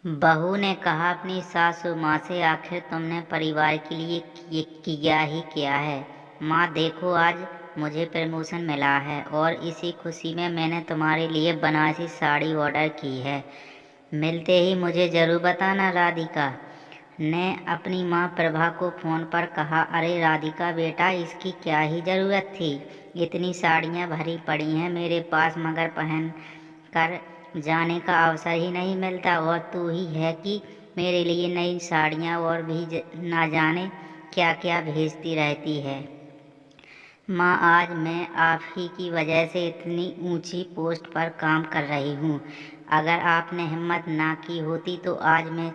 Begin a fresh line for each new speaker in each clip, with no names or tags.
बहू ने कहा अपनी सासू माँ से, आखिर तुमने परिवार के लिए किया ही क्या है। माँ देखो, आज मुझे प्रमोशन मिला है और इसी खुशी में मैंने तुम्हारे लिए बनारसी साड़ी ऑर्डर की है। मिलते ही मुझे ज़रूर बताना। राधिका ने अपनी माँ प्रभा को फ़ोन पर कहा। अरे राधिका बेटा, इसकी क्या ही ज़रूरत थी। इतनी साड़ियाँ भरी पड़ी हैं मेरे पास, मगर पहन कर जाने का अवसर ही नहीं मिलता। और तू ही है कि मेरे लिए नई साड़ियाँ और भी ना जाने क्या क्या भेजती रहती है। माँ, आज मैं आप ही की वजह से इतनी ऊंची पोस्ट पर काम कर रही हूँ। अगर आपने हिम्मत ना की होती तो आज मैं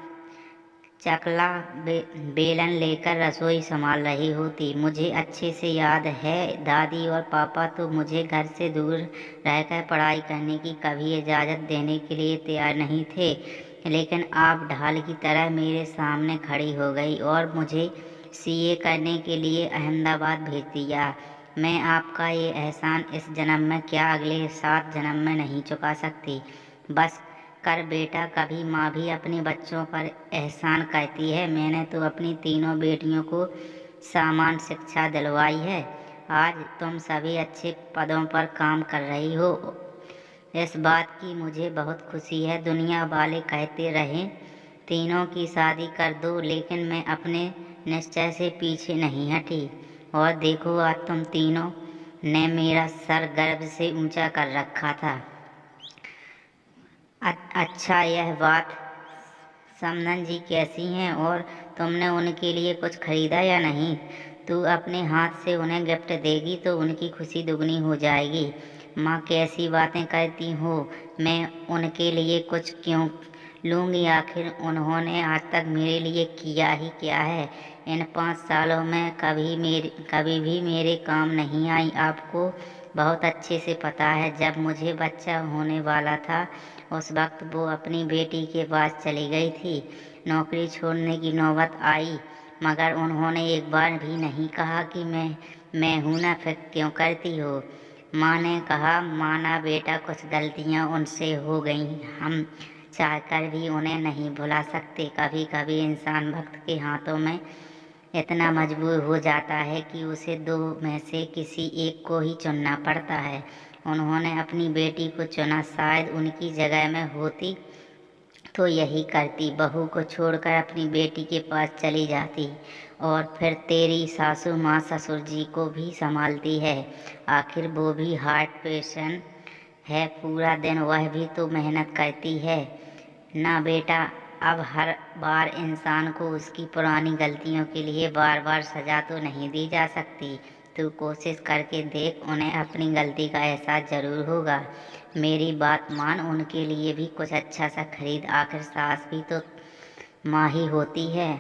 चकला बेलन लेकर रसोई संभाल रही होती। मुझे अच्छे से याद है, दादी और पापा तो मुझे घर से दूर रहकर पढ़ाई करने की कभी इजाज़त देने के लिए तैयार नहीं थे, लेकिन आप ढाल की तरह मेरे सामने खड़ी हो गई और मुझे सीए करने के लिए अहमदाबाद भेज दिया। मैं आपका ये एहसान इस जन्म में क्या अगले 7 जन्म में नहीं चुका सकती। बस कर बेटा, कभी माँ भी अपने बच्चों पर एहसान करती है। मैंने तो अपनी तीनों बेटियों को समान शिक्षा दिलवाई है। आज तुम सभी अच्छे पदों पर काम कर रही हो, इस बात की मुझे बहुत खुशी है। दुनिया वाले कहते रहे तीनों की शादी कर दो, लेकिन मैं अपने निश्चय से पीछे नहीं हटी। और देखो, आज तुम तीनों ने मेरा सर गर्व से ऊंचा कर रखा था। अच्छा, यह बात, समधन जी कैसी हैं और तुमने उनके लिए कुछ खरीदा या नहीं? तू अपने हाथ से उन्हें गिफ्ट देगी तो उनकी खुशी दुगनी हो जाएगी। माँ, कैसी बातें करती हो, मैं उनके लिए कुछ क्यों लूँगी? आखिर उन्होंने आज तक मेरे लिए किया ही क्या है। इन 5 सालों में कभी भी मेरे काम नहीं आई। आपको बहुत अच्छे से पता है, जब मुझे बच्चा होने वाला था उस वक्त वो अपनी बेटी के पास चली गई थी। नौकरी छोड़ने की नौबत आई, मगर उन्होंने एक बार भी नहीं कहा कि मैं हूँ ना, फिर क्यों करती हो। माँ ने कहा, माना बेटा, कुछ गलतियाँ उनसे हो गई, हम चाहकर भी उन्हें नहीं भुला सकते। कभी कभी इंसान वक्त के हाथों में इतना मजबूर हो जाता है कि उसे दो में से किसी एक को ही चुनना पड़ता है। उन्होंने अपनी बेटी को चुना। शायद उनकी जगह में होती तो यही करती, बहू को छोड़कर अपनी बेटी के पास चली जाती और फिर तेरी सासू माँ ससुर जी को भी संभालती है। आखिर वो भी हार्ट पेशेंट है, पूरा दिन वह भी तो मेहनत करती है ना बेटा। अब हर बार इंसान को उसकी पुरानी गलतियों के लिए बार बार सजा तो नहीं दी जा सकती। तू कोशिश करके देख, उन्हें अपनी गलती का एहसास जरूर होगा। मेरी बात मान, उनके लिए भी कुछ अच्छा सा खरीद। आखिर सास भी तो माँ ही होती है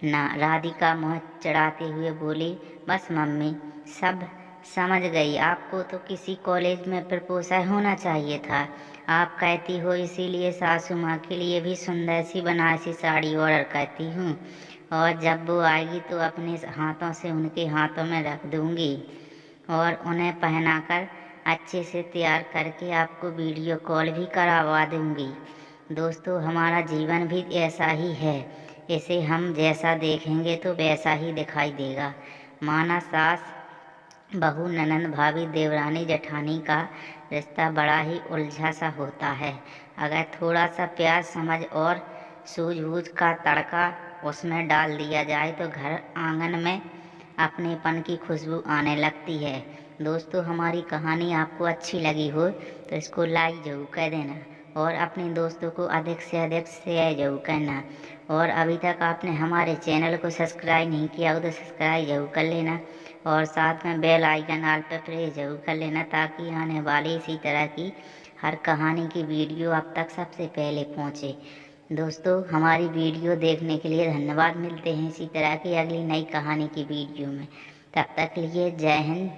ना। राधिका मुँह चढ़ाते हुए बोली, बस मम्मी, सब समझ गई। आपको तो किसी कॉलेज में प्रपोजल होना चाहिए था। आप कहती हो इसीलिए सासू माँ के लिए भी सुंदर सी बनारसी साड़ी ऑर्डर करती हूँ, और जब वो आएगी तो अपने हाथों से उनके हाथों में रख दूँगी और उन्हें पहनाकर अच्छे से तैयार करके आपको वीडियो कॉल भी करवा दूँगी। दोस्तों, हमारा जीवन भी ऐसा ही है, इसे हम जैसा देखेंगे तो वैसा ही दिखाई देगा। माना सास बहू, ननंद, भाभी, देवरानी, जेठानी का रिश्ता बड़ा ही उलझा सा होता है। अगर थोड़ा सा प्यार, समझ और सूझबूझ का तड़का उसमें डाल दिया जाए तो घर आंगन में अपनेपन की खुशबू आने लगती है। दोस्तों, हमारी कहानी आपको अच्छी लगी हो तो इसको लाइक जरूर कर देना और अपने दोस्तों को अधिक से अधिक शेयर जरूर करना। और अभी तक आपने हमारे चैनल को सब्सक्राइब नहीं किया हो तो सब्सक्राइब जरूर कर लेना और साथ में बेल आइकन ऑल पर प्रेस जरूर कर लेना, ताकि आने वाली इसी तरह की हर कहानी की वीडियो आप तक सबसे पहले पहुंचे। दोस्तों, हमारी वीडियो देखने के लिए धन्यवाद। मिलते हैं इसी तरह की अगली नई कहानी की वीडियो में। तब तक के लिए जय हिंद,